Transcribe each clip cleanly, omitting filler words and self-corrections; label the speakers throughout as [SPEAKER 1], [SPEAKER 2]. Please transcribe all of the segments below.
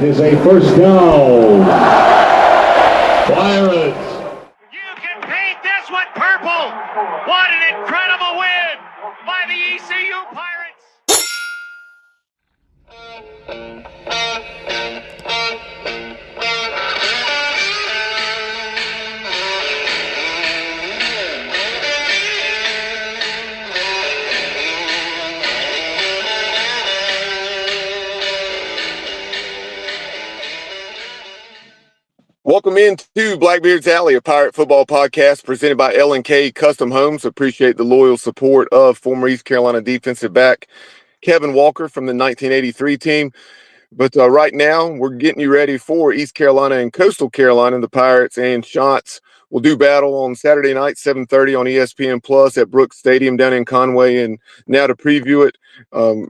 [SPEAKER 1] is a first down. Pirates.
[SPEAKER 2] You can paint this one purple. What an incredible win by the ECU Pirates.
[SPEAKER 3] Welcome into Blackbeard's Alley, a Pirate football podcast presented by L&K Custom Homes. Appreciate the loyal support of former East Carolina defensive back Kevin Walker from the 1983 team. But right now, we're getting you ready for East Carolina and Coastal Carolina. The Pirates and Shots will do battle on Saturday night, 7:30 on ESPN Plus at Brooks Stadium down in Conway. And now to preview it,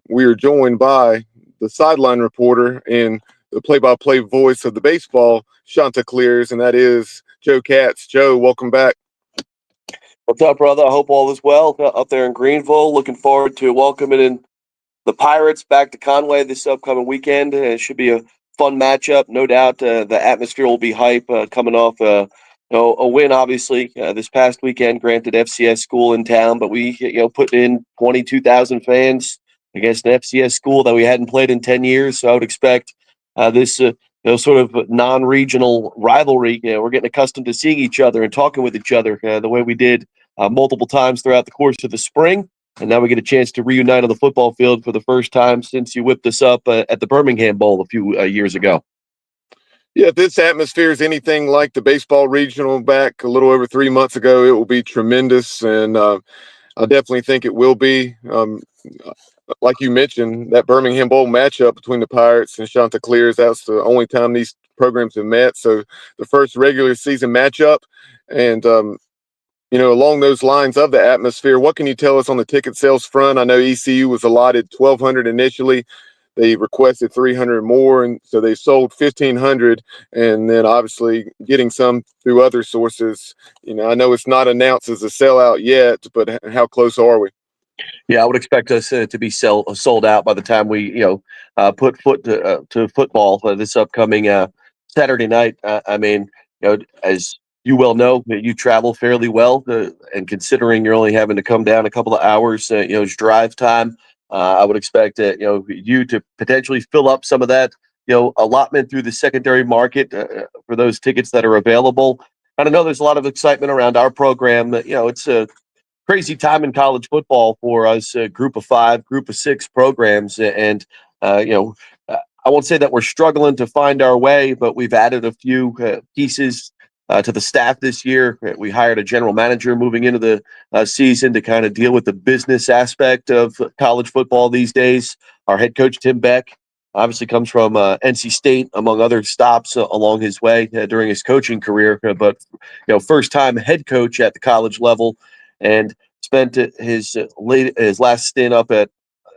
[SPEAKER 3] we are joined by the sideline reporter and the play-by-play voice of the baseball Chanticleers, and that is Joe Katz. Joe, welcome back.
[SPEAKER 4] What's up, brother? I hope all is well up there in Greenville. Looking forward to welcoming in the Pirates back to Conway this upcoming weekend. It should be a fun matchup. No doubt the atmosphere will be hype coming off a win, obviously, this past weekend. Granted, FCS school in town, but we put in 22,000 fans against an FCS school that we hadn't played in 10 years. So I would expect this sort of non-regional rivalry. We're getting accustomed to seeing each other and talking with each other the way we did multiple times throughout the course of the spring. And now we get a chance to reunite on the football field for the first time since you whipped us up at the Birmingham Bowl a few years ago.
[SPEAKER 3] Yeah, if this atmosphere is anything like the baseball regional back a little over 3 months ago, it will be tremendous. And I definitely think it will be. Like you mentioned, that Birmingham Bowl matchup between the Pirates and Chanticleers, that's the only time these programs have met. So the first regular season matchup. And, along those lines of the atmosphere, what can you tell us on the ticket sales front? I know ECU was allotted 1,200 initially. They requested 300 more, and so they sold 1,500, and then obviously getting some through other sources. I know it's not announced as a sellout yet, but how close are we?
[SPEAKER 4] Yeah, I would expect us to be sold out by the time we, put foot to football this upcoming Saturday night. As you well know, you travel fairly well, and considering you're only having to come down a couple of hours, drive time, I would expect you to potentially fill up some of that, allotment through the secondary market for those tickets that are available. And I know there's a lot of excitement around our program. It's a crazy time in college football for us, group of 5, group of 6 programs. And, I won't say that we're struggling to find our way, but we've added a few pieces to the staff this year. We hired a general manager moving into the season to kind of deal with the business aspect of college football these days. Our head coach, Tim Beck, obviously comes from NC State, among other stops along his way during his coaching career. But, first time head coach at the college level, and spent his last stint up at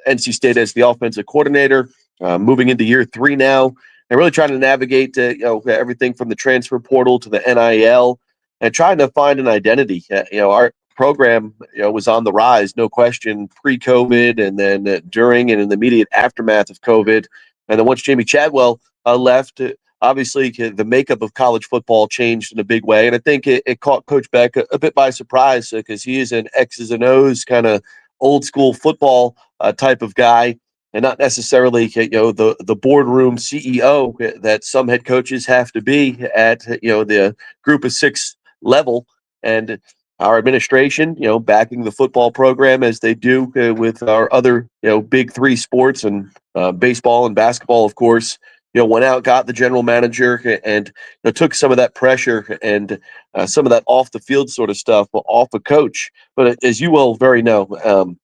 [SPEAKER 4] NC State as the offensive coordinator, moving into year 3 now, and really trying to navigate everything from the transfer portal to the NIL, and trying to find an identity. Our program was on the rise, no question, pre-COVID, and then during and in the immediate aftermath of COVID. And then once Jamie Chadwell left, obviously the makeup of college football changed in a big way. And I think it caught Coach Beck a bit by surprise, because he is an X's and O's kind of old school football type of guy, and not necessarily the boardroom CEO that some head coaches have to be at the group of 6 level. And our administration, backing the football program as they do with our other big 3 sports, and baseball and basketball, of course, went out, got the general manager, and took some of that pressure and some of that off the field sort of stuff off a coach. But as you will very know,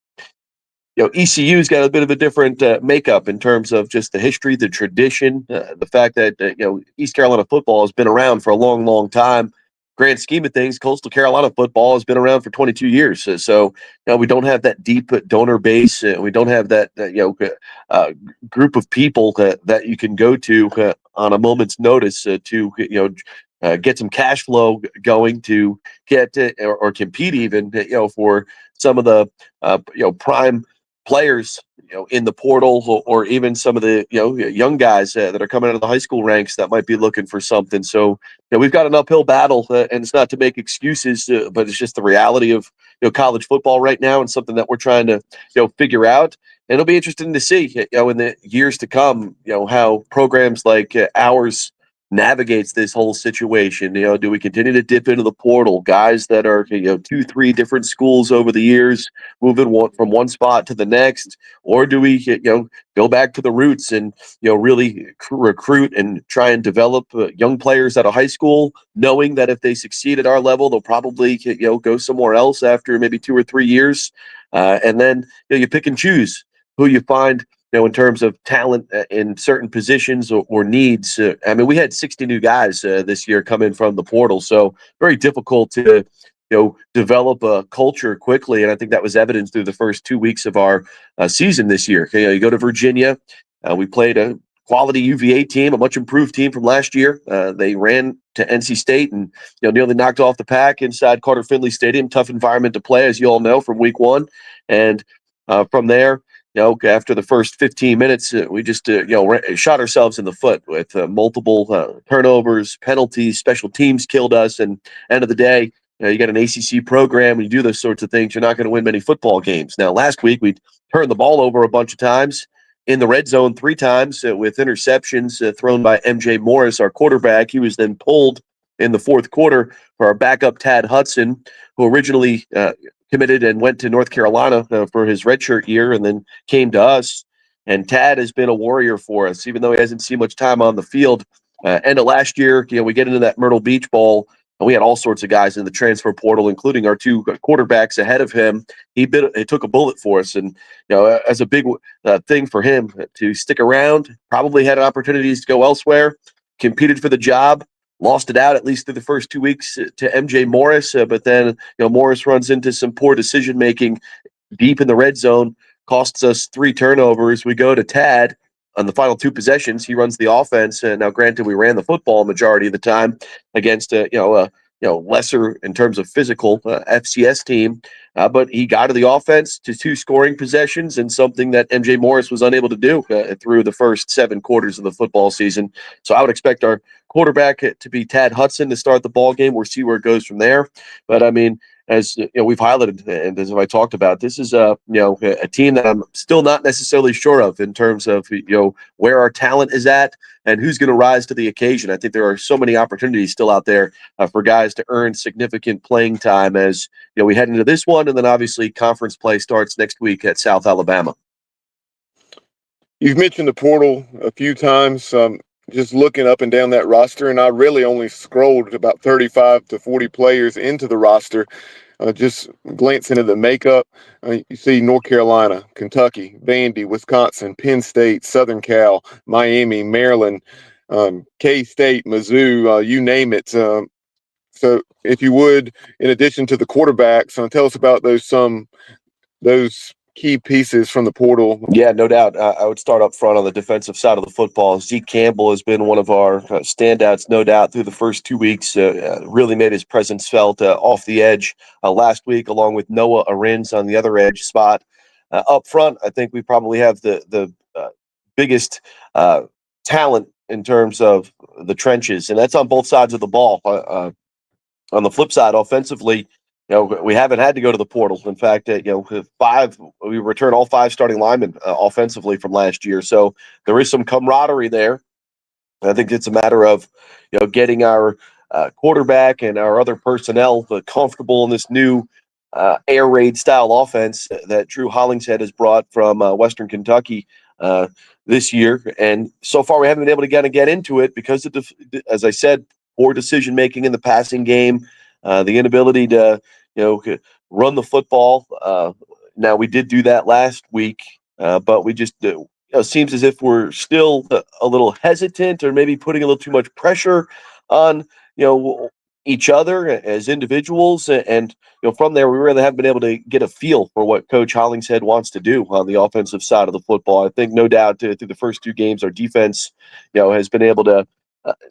[SPEAKER 4] ECU's got a bit of a different makeup in terms of just the history, the tradition, the fact that East Carolina football has been around for a long, long time. Grand scheme of things, Coastal Carolina football has been around for 22 years. So we don't have that deep donor base. We don't have that group of people that you can go to on a moment's notice to get some cash flow going, to get or compete even for some of the prime players, in the portal, or even some of the young guys that are coming out of the high school ranks that might be looking for something. So we've got an uphill battle, and it's not to make excuses, but it's just the reality of college football right now, and something that we're trying to figure out. And it'll be interesting to see in the years to come how programs like ours navigates this whole situation. Do we continue to dip into the portal, guys that are 2-3 different schools over the years, moving from one spot to the next, or do we go back to the roots and really recruit and try and develop young players out of high school, knowing that if they succeed at our level, they'll probably go somewhere else after maybe 2 or 3 years, and then you pick and choose who you find in terms of talent in certain positions or needs. I mean, we had 60 new guys this year come in from the portal, so very difficult to develop a culture quickly. And I think that was evidenced through the first 2 weeks of our season this year. You go to Virginia, we played a quality UVA team, a much improved team from last year. They ran to NC State and nearly knocked off the pack inside Carter Finley Stadium. Tough environment to play, as you all know, from week one. And from there, after the first 15 minutes, we just, shot ourselves in the foot with multiple turnovers, penalties, special teams killed us. And end of the day, you got an ACC program, and you do those sorts of things, you're not going to win many football games. Now, last week, we turned the ball over a bunch of times in the red zone 3 times with interceptions thrown by MJ Morris, our quarterback. He was then pulled in the fourth quarter for our backup, Tad Hudson, who originally committed and went to North Carolina for his redshirt year and then came to us. And Tad has been a warrior for us, even though he hasn't seen much time on the field. End of last year, we get into that Myrtle Beach Bowl, and we had all sorts of guys in the transfer portal, including our 2 quarterbacks ahead of him. He took a bullet for us, and as a big thing for him to stick around, probably had opportunities to go elsewhere, competed for the job, lost it out at least through the first 2 weeks to MJ Morris, but then Morris runs into some poor decision making deep in the red zone, costs us 3 turnovers. We go to Tad on the final 2 possessions. He runs the offense, and now granted, we ran the football majority of the time against a lesser in terms of physical FCS team, but he got to the offense to 2 scoring possessions, and something that MJ Morris was unable to do through the first 7 quarters of the football season. So I would expect our quarterback to be Tad Hudson to start the ball game. We'll see where it goes from there. But I mean, as we've highlighted, and as I talked about, this is a team that I'm still not necessarily sure of in terms of where our talent is at and who's going to rise to the occasion. I think there are so many opportunities still out there for guys to earn significant playing time as we head into this one, and then obviously conference play starts next week at South Alabama.
[SPEAKER 3] You've mentioned the portal a few times. Just looking up and down that roster, and I really only scrolled about 35 to 40 players into the roster. Just glancing at the makeup, you see North Carolina, Kentucky, Vandy, Wisconsin, Penn State, Southern Cal, Miami, Maryland, K-State, Mizzou, you name it. So if you would, in addition to the quarterbacks, tell us about those key pieces from the portal.
[SPEAKER 4] Yeah, no doubt. I would start up front on the defensive side of the football. Zeke Campbell has been one of our standouts, no doubt, through the first 2 weeks. Really made his presence felt off the edge last week, along with Noah Arins on the other edge spot. Up front, I think we probably have the biggest talent in terms of the trenches, and that's on both sides of the ball. On the flip side, offensively, we haven't had to go to the portal. In fact, we return all 5 starting linemen offensively from last year. So there is some camaraderie there. I think it's a matter of, getting our quarterback and our other personnel comfortable in this new air raid style offense that Drew Hollingshead has brought from Western Kentucky this year. And so far, we haven't been able to get into it because of, as I said, poor decision making in the passing game, the inability to run the football. Now we did do that last week, but we just seems as if we're still a little hesitant, or maybe putting a little too much pressure on each other as individuals. And from there, we really haven't been able to get a feel for what Coach Hollingshead wants to do on the offensive side of the football. I think no doubt through the first 2 games, our defense has been able to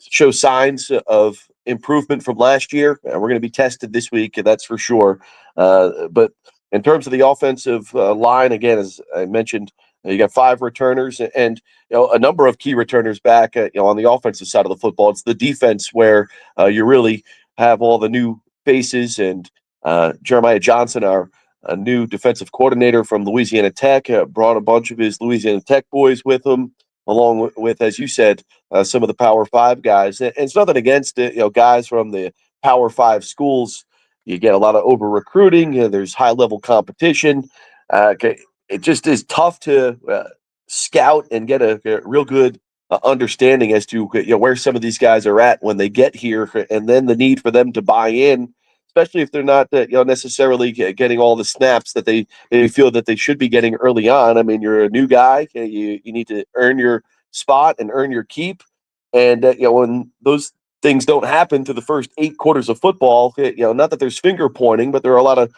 [SPEAKER 4] show signs of improvement from last year. We're going to be tested this week, and that's for sure. But In terms of the offensive line, again, as I mentioned, you got 5 returners and a number of key returners back. On the offensive side of the football, it's the defense where you really have all the new faces and Jeremiah Johnson, our new defensive coordinator from Louisiana Tech, brought a bunch of his Louisiana Tech boys with him, along with as you said, some of the Power Five guys. And it's nothing against it, guys from the Power Five schools. You get a lot of over recruiting. There's high level competition. It just is tough to scout and get a real good understanding as to where some of these guys are at when they get here, and then the need for them to buy in, especially if they're not necessarily getting all the snaps that they feel that they should be getting early on. I mean, you're a new guy, you need to earn your spot and earn your keep, and when those things don't happen through the first 8 quarters of football, not that there's finger pointing, but there are a lot of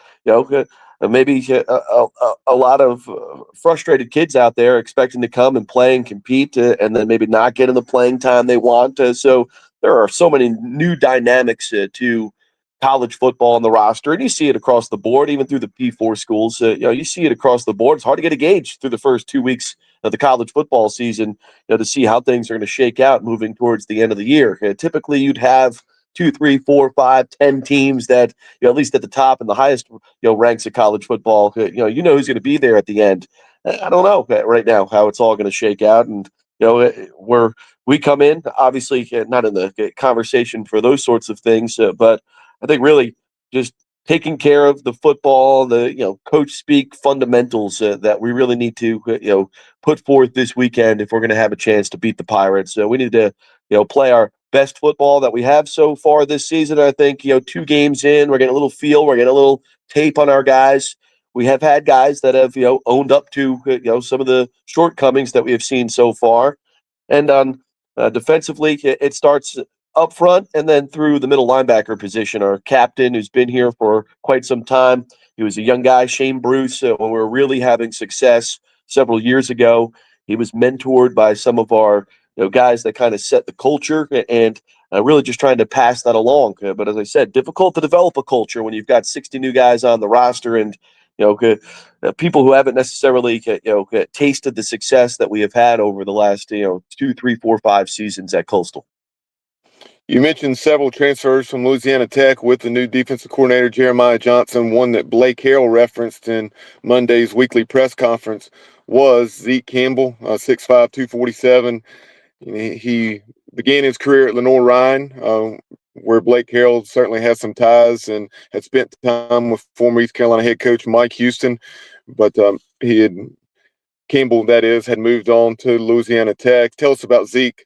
[SPEAKER 4] maybe a lot of frustrated kids out there expecting to come and play and compete, and then maybe not getting the playing time they want. So there are so many new dynamics to college football on the roster, and you see it across the board, even through the P4 schools. You see it across the board. It's hard to get a gauge through the first 2 weeks of the college football season, to see how things are going to shake out moving towards the end of the year. Typically, you'd have 2, 3, 4, 5, 10 teams that at least at the top and the highest ranks of college football. Who's going to be there at the end. I don't know right now how it's all going to shake out, and we come in obviously not in the conversation for those sorts of things, but I think really just taking care of the football, the coach speak fundamentals that we really need to put forth this weekend if we're going to have a chance to beat the Pirates. We need to play our best football that we have so far this season. I think 2 games in, we're getting a little feel, we're getting a little tape on our guys. We have had guys that have owned up to some of the shortcomings that we have seen so far, and on defensively, it starts up front and then through the middle linebacker position. Our captain, who's been here for quite some time, he was a young guy, Shane Bruce, when we were really having success several years ago. He was mentored by some of our guys that kind of set the culture, and really just trying to pass that along. But as I said, difficult to develop a culture when you've got 60 new guys on the roster, and people who haven't necessarily tasted the success that we have had over the last 2, 3, 4, 5 seasons at Coastal.
[SPEAKER 3] You mentioned several transfers from Louisiana Tech with the new defensive coordinator, Jeremiah Johnson. One that Blake Harrell referenced in Monday's weekly press conference was Zeke Campbell, 6'5", 247. He began his career at Lenoir-Rhyne, where Blake Harrell certainly has some ties and had spent time with former East Carolina head coach Mike Houston. But Campbell, that is, had moved on to Louisiana Tech. Tell us about Zeke.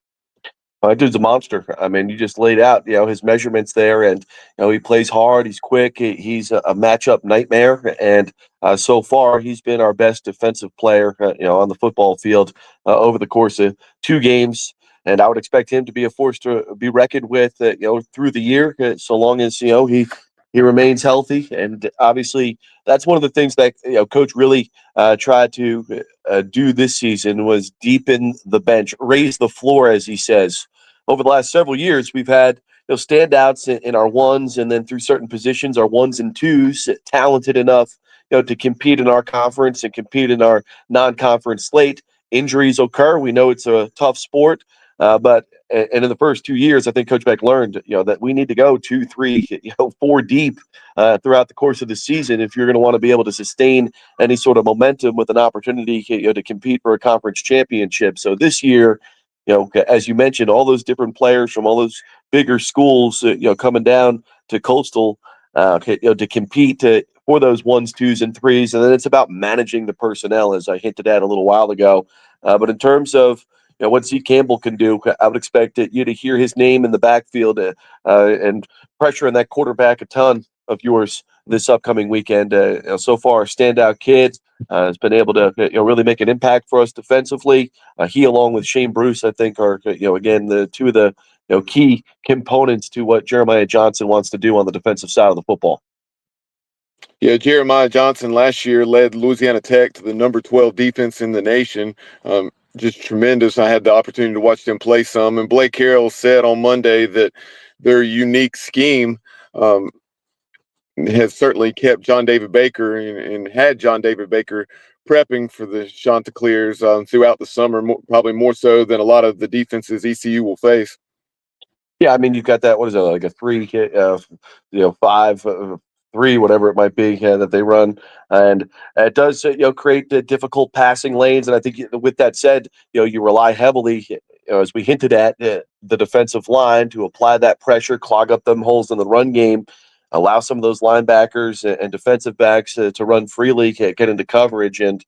[SPEAKER 4] Dude's a monster. I mean, you just laid out, his measurements there, and he plays hard. He's quick. He's a matchup nightmare, and so far he's been our best defensive player, on the football field over the course of 2 games. And I would expect him to be a force to be reckoned with, through the year, so long as he remains healthy. And obviously, that's one of the things that Coach really tried to do this season was deepen the bench, raise the floor, as he says. Over the last several years, we've had standouts in our ones, and then through certain positions, our ones and twos, talented enough to compete in our conference and compete in our non-conference slate. Injuries occur. We know it's a tough sport, but in the first 2 years, I think Coach Beck learned that we need to go 2, 3, 4 deep throughout the course of the season if you're going to want to be able to sustain any sort of momentum with an opportunity to compete for a conference championship. So this year, as you mentioned, all those different players from all those bigger schools, coming down to Coastal, to compete for those ones, twos, and threes. And then it's about managing the personnel, as I hinted at a little while ago. But in terms of what Zeke Campbell can do, I would expect you to hear his name in the backfield and pressure in that quarterback a ton of yours this upcoming weekend. So far, a standout kid. Has been able to really make an impact for us defensively. He, along with Shane Bruce, I think are again the 2 of the key components to what Jeremiah Johnson wants to do on the defensive side of the football.
[SPEAKER 3] Yeah, Jeremiah Johnson last year led Louisiana Tech to the number 12 defense in the nation. Just tremendous. I had the opportunity to watch them play some, and Blake Harrell said on Monday that their unique scheme has certainly kept John David Baker and had John David Baker prepping for the Chanticleers throughout the summer, probably more so than a lot of the defenses ECU will face.
[SPEAKER 4] Yeah, I mean, you've got that. What is it, like a 5, 3, whatever it might be, that they run, and it does create difficult passing lanes. And I think with that said, you rely heavily, as we hinted at, the defensive line to apply that pressure, clog up them holes in the run game, allow some of those linebackers and defensive backs to run freely, get into coverage, and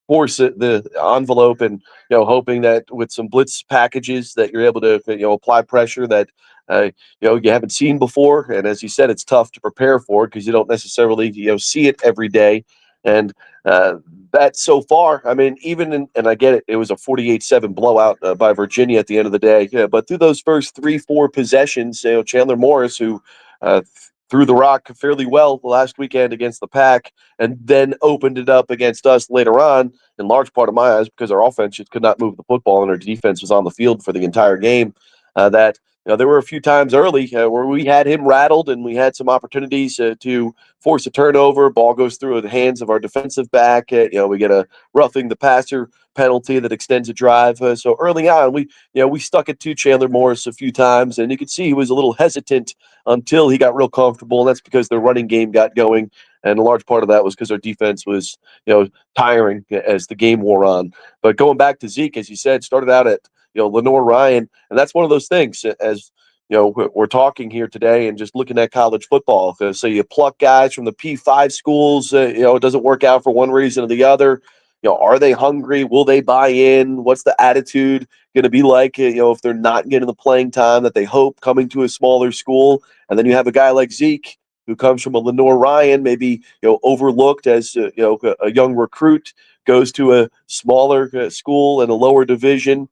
[SPEAKER 4] force the envelope, and hoping that with some blitz packages that you're able to apply pressure that you haven't seen before. And as you said, it's tough to prepare for because you don't necessarily see it every day. And that so far, I mean, and I get it, it was a 48-7 blowout by Virginia at the end of the day. Yeah, but through those first 3-4 possessions, Chandler Morris, who threw the rock fairly well last weekend against the Pack, and then opened it up against us later on, in large part of my eyes, because our offense just could not move the football and our defense was on the field for the entire game. That there were a few times early where we had him rattled and we had some opportunities to force a turnover. Ball goes through the hands of our defensive back. We get a roughing the passer penalty that extends a drive. So early on, we stuck it to Chandler Morris a few times, and you could see he was a little hesitant until he got real comfortable. And that's because their running game got going. And a large part of that was because our defense was, tiring as the game wore on. But going back to Zeke, as you said, started out at, Lenore Ryan. And that's one of those things, as we're talking here today and just looking at college football. So you pluck guys from the P5 schools, it doesn't work out for one reason or the other. Are they hungry? Will they buy in? What's the attitude going to be like, if they're not getting the playing time that they hope coming to a smaller school? And then you have a guy like Zeke who comes from a Lenore Ryan, maybe overlooked as a young recruit, goes to a smaller school in a lower division,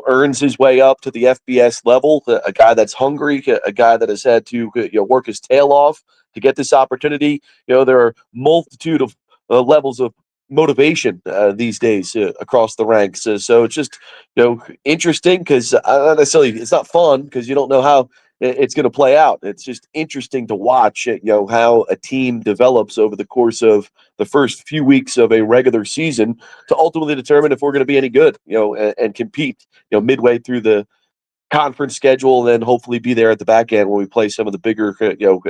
[SPEAKER 4] earns his way up to the FBS level. A guy that's hungry, a guy that has had to work his tail off to get this opportunity. There are multitude of levels of motivation these days across the ranks. So it's just interesting because not necessarily it's not fun because you don't know how it's going to play out. It's just interesting to watch, how a team develops over the course of the first few weeks of a regular season to ultimately determine if we're going to be any good, and compete, midway through the conference schedule, and then hopefully be there at the back end when we play some of the bigger,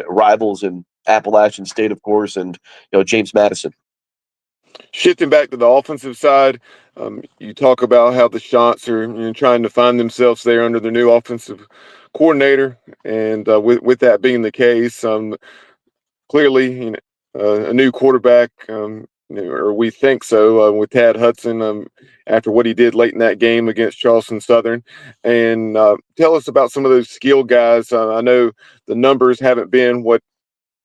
[SPEAKER 4] rivals in Appalachian State, of course, and James Madison.
[SPEAKER 3] Shifting back to the offensive side, you talk about how the Shots are trying to find themselves there under the new offensive coordinator, and with that being the case, clearly a new quarterback, or we think so, with Tad Hudson after what he did late in that game against Charleston Southern. And tell us about some of those skill guys. I know the numbers haven't been what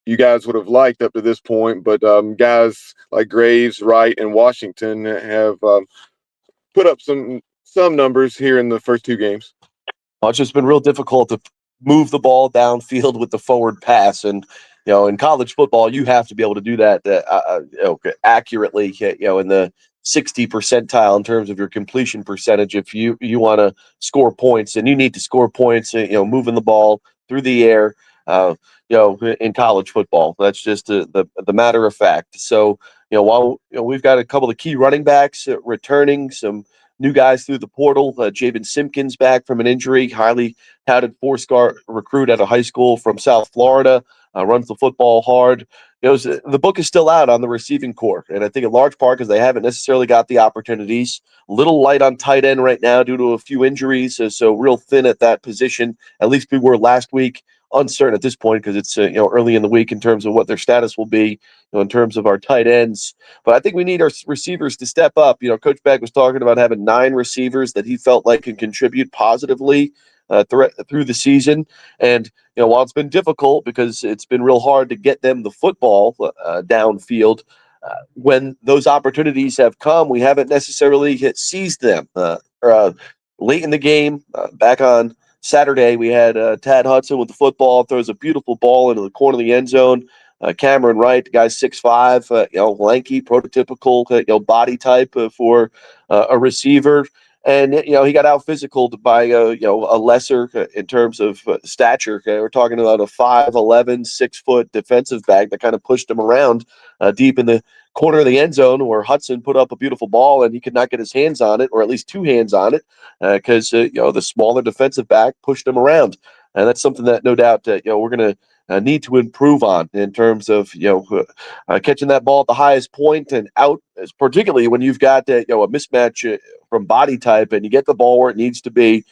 [SPEAKER 3] you guys would have liked up to this point, but guys like Graves, Wright, and Washington have put up some numbers here in the first two games.
[SPEAKER 4] Well, it's just been real difficult to move the ball downfield with the forward pass, and in college football, you have to be able to do that accurately. In the 60 percentile in terms of your completion percentage, if you want to score points, and you need to score points, moving the ball through the air. In college football, that's just the matter of fact. So, while we've got a couple of key running backs returning, some new guys through the portal, Jabin Simpkins back from an injury, highly touted four-star recruit at a high school from South Florida, runs the football hard. The book is still out on the receiving core, and I think in large part because they haven't necessarily got the opportunities. A little light on tight end right now due to a few injuries, so real thin at that position. At least we were last week. Uncertain at this point because it's early in the week in terms of what their status will be, in terms of our tight ends. But I think we need our receivers to step up. Coach Beck was talking about having 9 receivers that he felt like can contribute positively through the season. And while it's been difficult because it's been real hard to get them the football downfield, when those opportunities have come, we haven't necessarily seized them. Late in the game, back on Saturday, we had Tad Hudson with the football, throws a beautiful ball into the corner of the end zone. Cameron Wright, the guy's 6'5", lanky, prototypical, body type for a receiver. And he got out physicaled by a lesser in terms of stature. We're talking about a 5'11", 6-foot defensive back that kind of pushed him around deep in the corner of the end zone, where Hudson put up a beautiful ball and he could not get his hands on it, or at least two hands on it, because the smaller defensive back pushed him around. And that's something that no doubt we're going to need to improve on in terms of catching that ball at the highest point and out, particularly when you've got a mismatch from body type and you get the ball where it needs to be.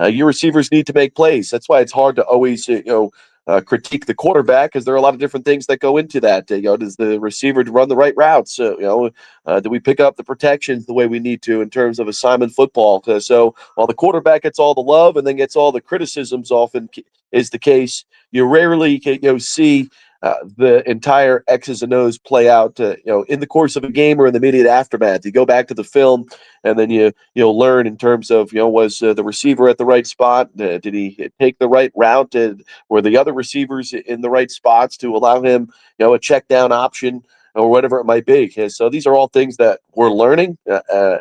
[SPEAKER 4] Your receivers need to make plays. That's why it's hard to always critique the quarterback, because there are a lot of different things that go into that. Does the receiver run the right routes? Do we pick up the protections the way we need to in terms of assignment football? So while the quarterback gets all the love and then gets all the criticisms, often is the case, you rarely see the entire X's and O's play out, in the course of a game or in the immediate aftermath. You go back to the film, and then you'll learn in terms of was the receiver at the right spot? Did he take the right route? Were the other receivers in the right spots to allow him a check down option or whatever it might be? And so these are all things that we're learning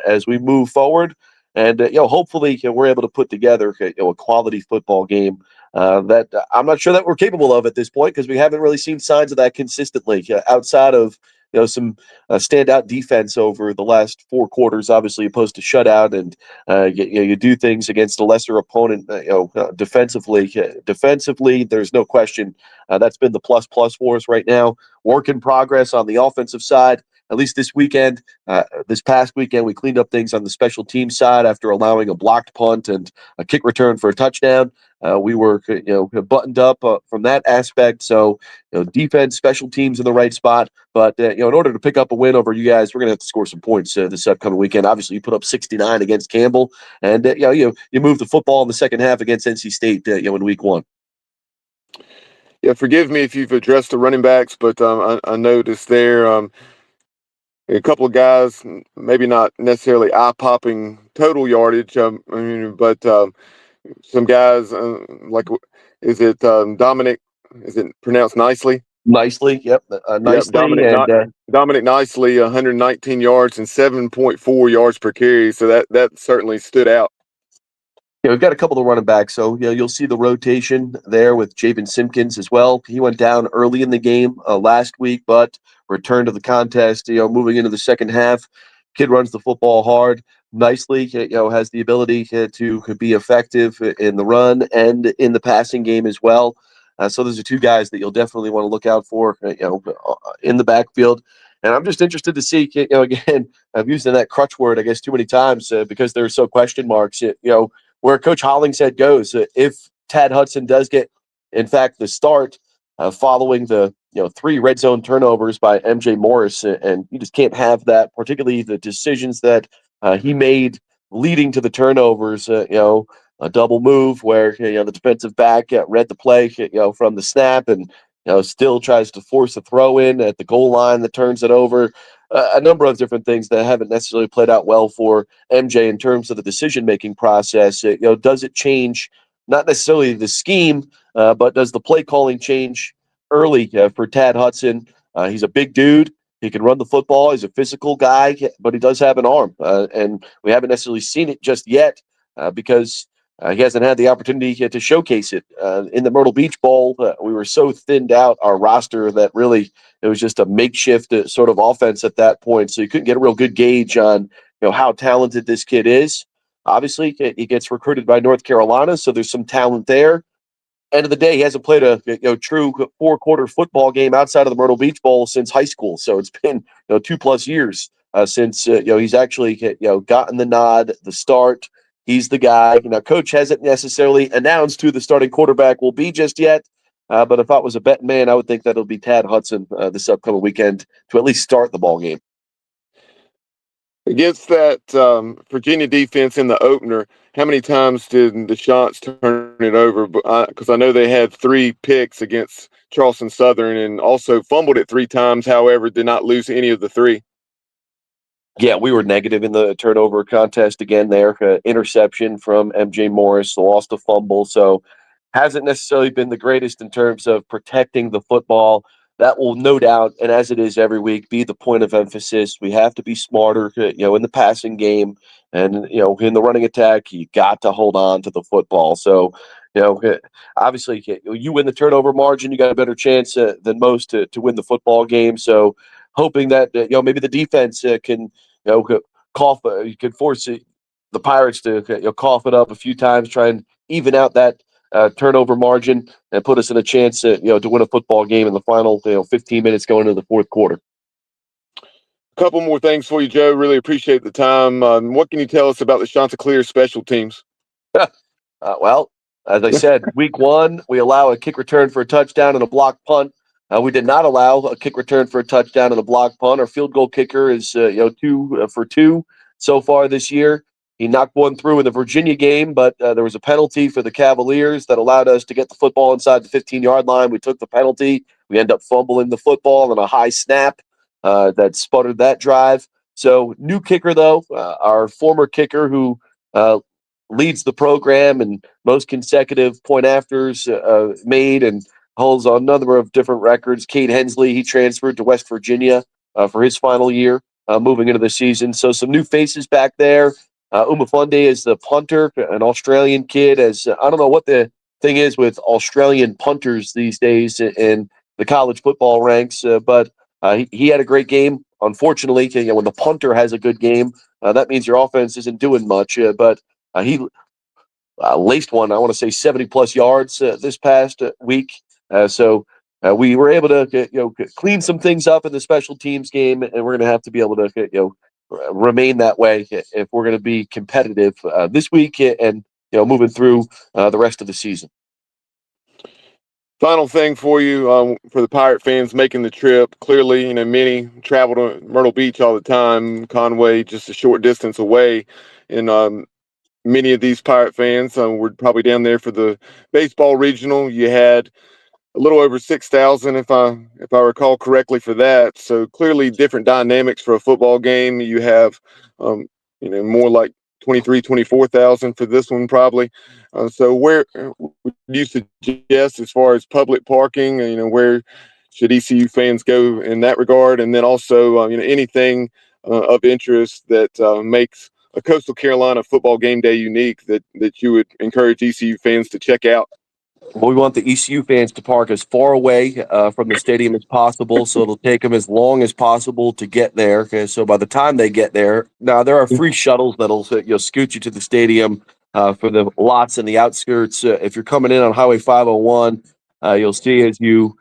[SPEAKER 4] as we move forward, and hopefully we're able to put together a quality football game that I'm not sure that we're capable of at this point, because we haven't really seen signs of that consistently outside of some standout defense over the last 4 quarters, obviously opposed to shutout, and you do things against a lesser opponent. Defensively, there's no question that's been the plus for us right now. Work in progress on the offensive side. At least this weekend, this past weekend, we cleaned up things on the special team side after allowing a blocked punt and a kick return for a touchdown. We were, buttoned up from that aspect. So, defense, special teams in the right spot. But in order to pick up a win over you guys, we're going to have to score some points this upcoming weekend. Obviously, you put up 69 against Campbell, and you move the football in the second half against NC State. In week 1.
[SPEAKER 3] Yeah, forgive me if you've addressed the running backs, but I noticed there a couple of guys, maybe not necessarily eye-popping total yardage, but some guys like, is it Dominic? Is it pronounced Nicely?
[SPEAKER 4] Nicely, yep,
[SPEAKER 3] Yep,
[SPEAKER 4] nicely, and
[SPEAKER 3] Dominic Nicely, 119 yards and 7.4 yards per carry. So that certainly stood out.
[SPEAKER 4] we've got a couple of running backs, so you'll see the rotation there with Javen Simpkins as well. He went down early in the game last week, but returned to the contest. Moving into the second half, kid runs the football hard nicely. Has the ability to be effective in the run and in the passing game as well. So those are two guys that you'll definitely want to look out for, in the backfield. And I'm just interested to see, again, I've used that crutch word, I guess, too many times because there's so question marks. Where Coach Hollingshead goes. If Tad Hudson does get, in fact, the start following the 3 red zone turnovers by MJ Morris, and you just can't have that, particularly the decisions that he made leading to the turnovers. A double move where the defensive back read the play from the snap, and still tries to force a throw in at the goal line that turns it over. A number of different things that haven't necessarily played out well for MJ in terms of the decision-making process. Does it change not necessarily the scheme, but does the play calling change early for Tad Hudson? He's a big dude. He can run the football. He's a physical guy, but he does have an arm, and we haven't necessarily seen it just yet because he hasn't had the opportunity to showcase it. In the Myrtle Beach Bowl, we were so thinned out, our roster, that really it was just a makeshift sort of offense at that point. So you couldn't get a real good gauge on how talented this kid is. Obviously, he gets recruited by North Carolina, so there's some talent there. End of the day, he hasn't played a true 4-quarter football game outside of the Myrtle Beach Bowl since high school. So it's been 2+ years since he's actually gotten the nod, the start. He's the guy. Coach hasn't necessarily announced who the starting quarterback will be just yet. But if I was a betting man, I would think that it'll be Tad Hudson this upcoming weekend to at least start the ball game.
[SPEAKER 3] Against that Virginia defense in the opener, how many times did the shots turn it over? Because I know they had 3 picks against Charleston Southern and also fumbled it 3 times. However, did not lose any of the 3.
[SPEAKER 4] Yeah, we were negative in the turnover contest again there. Interception from MJ Morris, lost a fumble. So hasn't necessarily been the greatest in terms of protecting the football. that will no doubt, and as it is every week, be the point of emphasis. We have to be smarter, in the passing game and, in the running attack, you got to hold on to the football. So, obviously, you win the turnover margin, you got a better chance than most to win the football game. So, hoping that, maybe the defense can, cough, you could force the Pirates to, cough it up a few times, try and even out that turnover margin and put us in a chance to win a football game in the final 15 minutes going into the fourth quarter.
[SPEAKER 3] A couple more things for you, Joe. Really appreciate the time. What can you tell us about the Chanticleers special teams?
[SPEAKER 4] Well, as I said, week one, we allow a kick return for a touchdown and a block punt. We did not allow a kick return for a touchdown and a block punt. Our field goal kicker is 2 for 2 so far this year. He knocked one through in the Virginia game, but there was a penalty for the Cavaliers that allowed us to get the football inside the 15-yard line. We took the penalty. We end up fumbling the football on a high snap that sputtered that drive. So new kicker, though, our former kicker who leads the program and most consecutive point afters made and holds a number of different records. Cade Hensley, he transferred to West Virginia for his final year moving into the season. So some new faces back there. Umafunde is the punter, an Australian kid. As I don't know what the thing is with Australian punters these days in the college football ranks, but he had a great game. Unfortunately, when the punter has a good game, that means your offense isn't doing much. But he laced one, I want to say 70-plus yards this past week. So we were able to clean some things up in the special teams game, and we're going to have to be able to remain that way if we're going to be competitive this week and moving through the rest of the season.
[SPEAKER 3] Final thing for you, for the Pirate fans making the trip. Clearly, many travel to Myrtle Beach all the time. Conway just a short distance away, and many of these Pirate fans were probably down there for the baseball regional. You had a little over 6,000, if I recall correctly, for that. So clearly, different dynamics for a football game. You have, more like 23, 24,000 for this one, probably. So where would you suggest as far as public parking? Where should ECU fans go in that regard? And then also, anything of interest that makes a Coastal Carolina football game day unique that you would encourage ECU fans to check out?
[SPEAKER 4] Well, we want the ECU fans to park as far away from the stadium as possible, so it'll take them as long as possible to get there. Okay, so by the time they get there, now there are free shuttles that'll scoot you to the stadium for the lots in the outskirts. If you're coming in on Highway 501, you'll see as you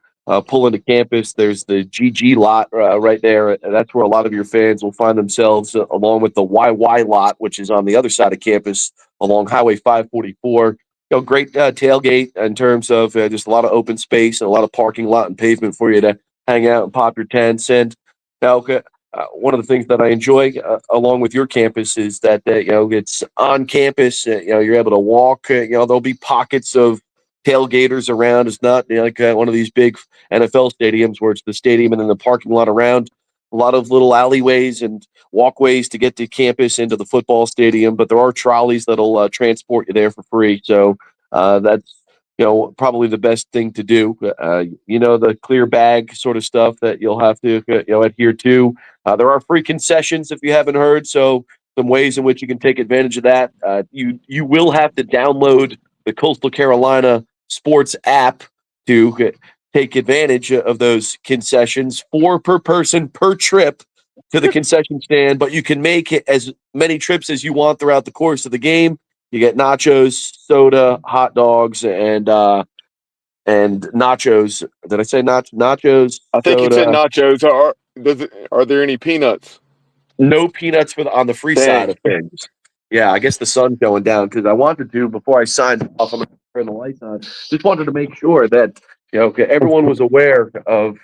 [SPEAKER 4] pull into campus, there's the GG lot right there. That's where a lot of your fans will find themselves, along with the YY lot, which is on the other side of campus along Highway 544. Great tailgate in terms of just a lot of open space and a lot of parking lot and pavement for you to hang out and pop your tents. And now, one of the things that I enjoy along with your campus is that it's on campus. You're able to walk. There'll be pockets of tailgaters around. It's not like one of these big NFL stadiums where it's the stadium and then the parking lot around. A lot of little alleyways and walkways to get to campus into the football stadium, but there are trolleys that'll transport you there for free. So that's probably the best thing to do. The clear bag sort of stuff that you'll have to adhere to. There are free concessions if you haven't heard. So some ways in which you can take advantage of that. You will have to download the Coastal Carolina Sports app to take advantage of those concessions. 4 per person per trip to the concession stand, but you can make as many trips as you want throughout the course of the game. You get nachos, soda, hot dogs, and nachos. Did I say nachos?
[SPEAKER 3] I think you said
[SPEAKER 4] Soda.
[SPEAKER 3] nachos. Are there any peanuts?
[SPEAKER 4] No peanuts on the free side
[SPEAKER 3] Dang.
[SPEAKER 4] of things. Yeah, I guess the sun's going down because I wanted to before I signed off. I'm going to turn the lights on. Just wanted to make sure that everyone was aware of.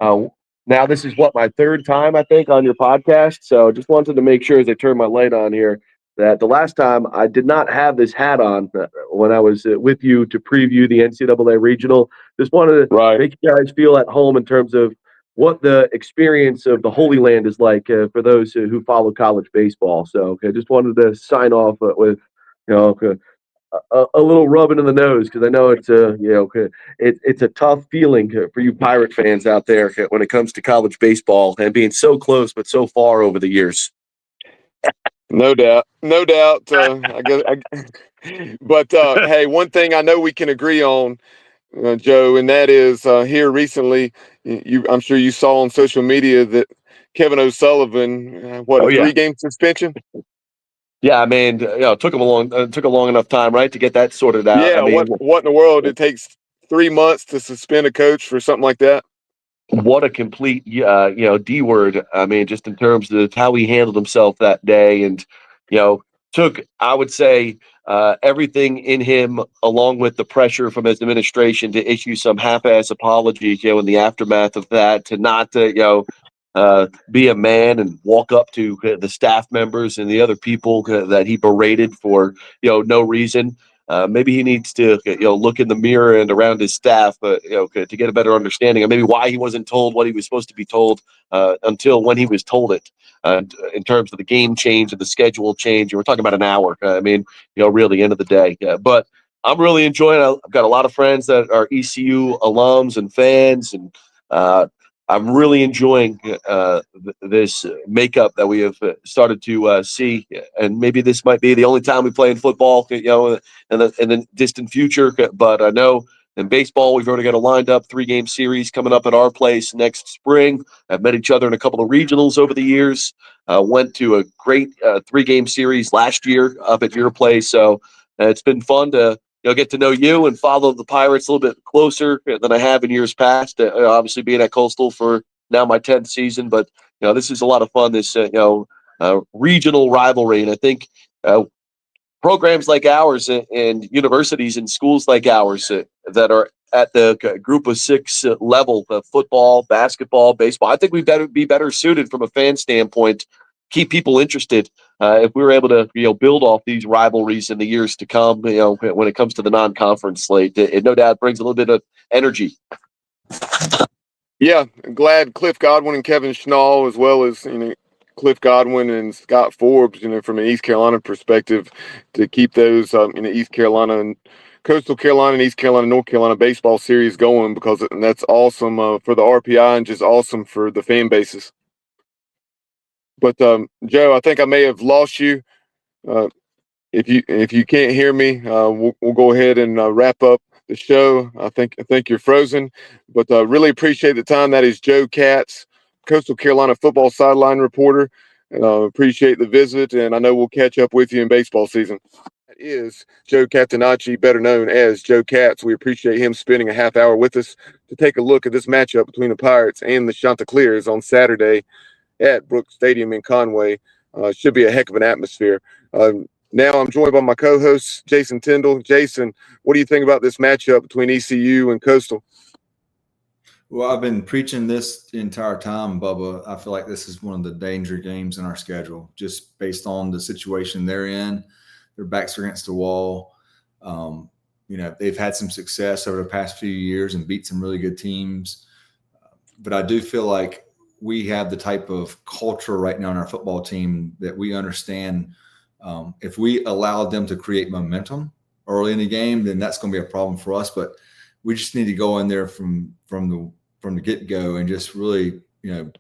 [SPEAKER 4] Uh, Now this is my third time I think on your podcast, so just wanted to make sure as I turn my light on here that the last time I did not have this hat on when I was with you to preview the NCAA regional. Just wanted to
[SPEAKER 3] Right.
[SPEAKER 4] make you guys feel at home in terms of what the experience of the Holy Land is like for those who follow college baseball. So I just wanted to sign off with, a little rubbing in the nose because I know it's it's a tough feeling for you Pirate fans out there when it comes to college baseball and being so close but so far over the years.
[SPEAKER 3] No doubt, no doubt. But hey, one thing I know we can agree on, Joe, and that is here recently. I'm sure you saw on social media that Kevin O'Sullivan, what,
[SPEAKER 4] Oh
[SPEAKER 3] a
[SPEAKER 4] yeah,
[SPEAKER 3] 3-game suspension?
[SPEAKER 4] yeah. I mean, it took a long enough time, right, to get that sorted out. I
[SPEAKER 3] Yeah,
[SPEAKER 4] mean,
[SPEAKER 3] what in the world? It takes 3 months to suspend a coach for something like that.
[SPEAKER 4] what a complete D word. I mean, just in terms of how he handled himself that day, and took, I would say, everything in him, along with the pressure from his administration, to issue some half-ass apology, in the aftermath of that, to not be a man and walk up to the staff members and the other people that he berated for no reason. Maybe he needs to, look in the mirror and around his staff, to get a better understanding of maybe why he wasn't told what he was supposed to be told until when he was told it. In terms of the game change and the schedule change, we're talking about an hour. I mean, really, end of the day. But I'm really enjoying it. I've got a lot of friends that are ECU alums and fans, and I'm really enjoying this makeup that we have started to see, and maybe this might be the only time we play in football, in the distant future. But I know in baseball, we've already got a lined up 3-game series coming up at our place next spring. I've met each other in a couple of regionals over the years. Went to a great 3-game series last year up at your place, so it's been fun to get to know you and follow the Pirates a little bit closer than I have in years past. Obviously, being at Coastal for now my 10th season, but this is a lot of fun. This regional rivalry, and I think programs like ours and universities and schools like ours that are at the group of 6 level of football, basketball, baseball, I think we better be better suited from a fan standpoint, keep people interested if we were able to build off these rivalries in the years to come. When it comes to the non-conference slate, it no doubt brings a little bit of energy.
[SPEAKER 3] Yeah, glad Cliff Godwin and Kevin Schnall, as well as Cliff Godwin and Scott Forbes, from an East Carolina perspective, to keep those East Carolina and Coastal Carolina and East Carolina, North Carolina baseball series going, because that's awesome for the RPI and just awesome for the fan bases. But Joe, I think I may have lost you. If you can't hear me, we'll go ahead and wrap up the show. I think you're frozen, but really appreciate the time. That is Joe Katz, Coastal Carolina football sideline reporter. Appreciate the visit, and I know we'll catch up with you in baseball season. That is Joe Catenacci, better known as Joe Katz. We appreciate him spending a half hour with us to take a look at this matchup between the Pirates and the Chanticleers on Saturday at Brooks Stadium in Conway. Should be a heck of an atmosphere. Now I'm joined by my co-host, Jason Tyndall. Jason, what do you think about this matchup between ECU and Coastal?
[SPEAKER 5] Well, I've been preaching this the entire time, Bubba. I feel like this is one of the danger games in our schedule, just based on the situation they're in. Their backs are against the wall. They've had some success over the past few years and beat some really good teams. But I do feel like we have the type of culture right now in our football team that we understand. If we allow them to create momentum early in the game, then that's going to be a problem for us. But we just need to go in there from the get-go and just really,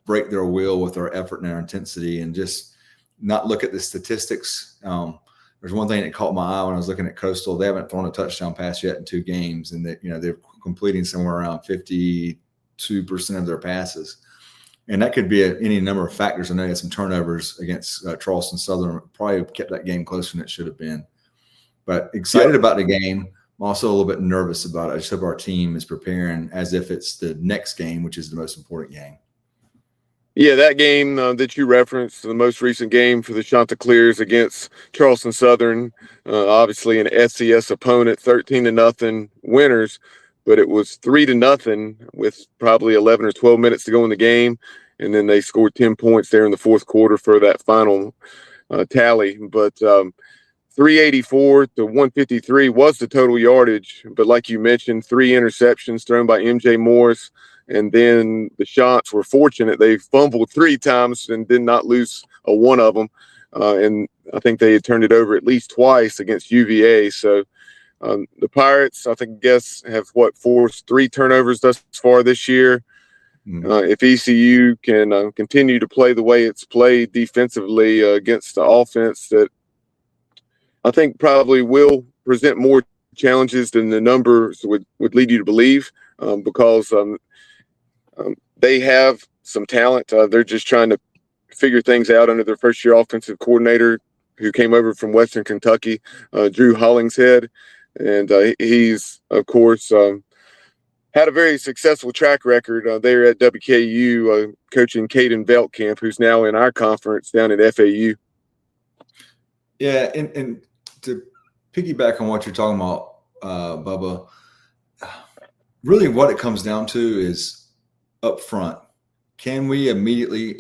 [SPEAKER 5] break their will with our effort and our intensity, and just not look at the statistics. There's one thing that caught my eye when I was looking at Coastal. They haven't thrown a touchdown pass yet in 2 games, and they're completing somewhere around 52% of their passes. And that could be any number of factors. I know they had some turnovers against Charleston Southern. Probably kept that game closer than it should have been. But excited about the game. I'm also a little bit nervous about it. I just hope our team is preparing as if it's the next game, which is the most important game.
[SPEAKER 3] Yeah, that game that you referenced, the most recent game for the Chanticleers against Charleston Southern, obviously an FCS opponent, 13-0 winners, but it was 3-0 with probably 11 or 12 minutes to go in the game, and then they scored 10 points there in the fourth quarter for that final tally. But 384 to 153 was the total yardage, but like you mentioned, 3 interceptions thrown by MJ Morris. And then the shots were fortunate. They fumbled 3 times and did not lose one of them. And I think they had turned it over at least twice against UVA. So The Pirates, I guess, have forced 3 turnovers thus far this year. If ECU can continue to play the way it's played defensively against the offense that I think probably will present more challenges than the numbers would lead you to believe, because they have some talent. They're just trying to figure things out under their first-year offensive coordinator who came over from Western Kentucky, Drew Hollingshead. And he's, of course, had a very successful track record there at WKU, coaching Caden Veltkamp, who's now in our conference down at FAU.
[SPEAKER 5] Yeah, and to piggyback on what you're talking about, Bubba, really what it comes down to is up front. Can we immediately,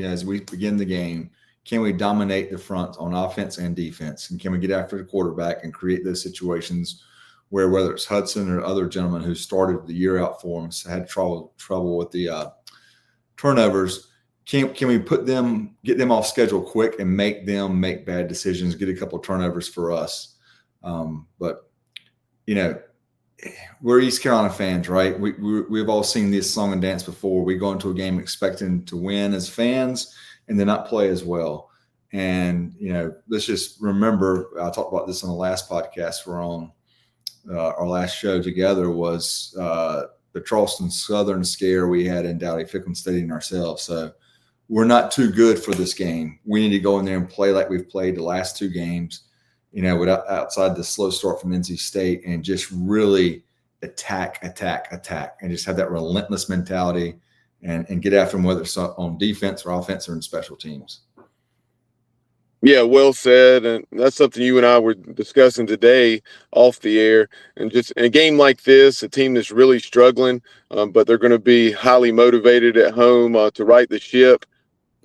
[SPEAKER 5] as we begin the game, can we dominate the front on offense and defense? And can we get after the quarterback and create those situations where, whether it's Hudson or other gentlemen who started the year out for them, had trouble with the turnovers, can we get them off schedule quick and make them make bad decisions, get a couple of turnovers for us? But, we're East Carolina fans, right? We've all seen this song and dance before. We go into a game expecting to win as fans and then not play as well. And, let's just remember, I talked about this on the last podcast we're on. Our last show together was the Charleston Southern scare we had in Dowdy-Ficklin Stadium ourselves. So we're not too good for this game. We need to go in there and play like we've played the last 2 games, outside the slow start from NC State, and just really attack, and just have that relentless mentality and get after them, whether it's on defense or offense or in special teams.
[SPEAKER 3] Yeah, well said. And that's something you and I were discussing today off the air. And just in a game like this, a team that's really struggling, but they're going to be highly motivated at home to right the ship.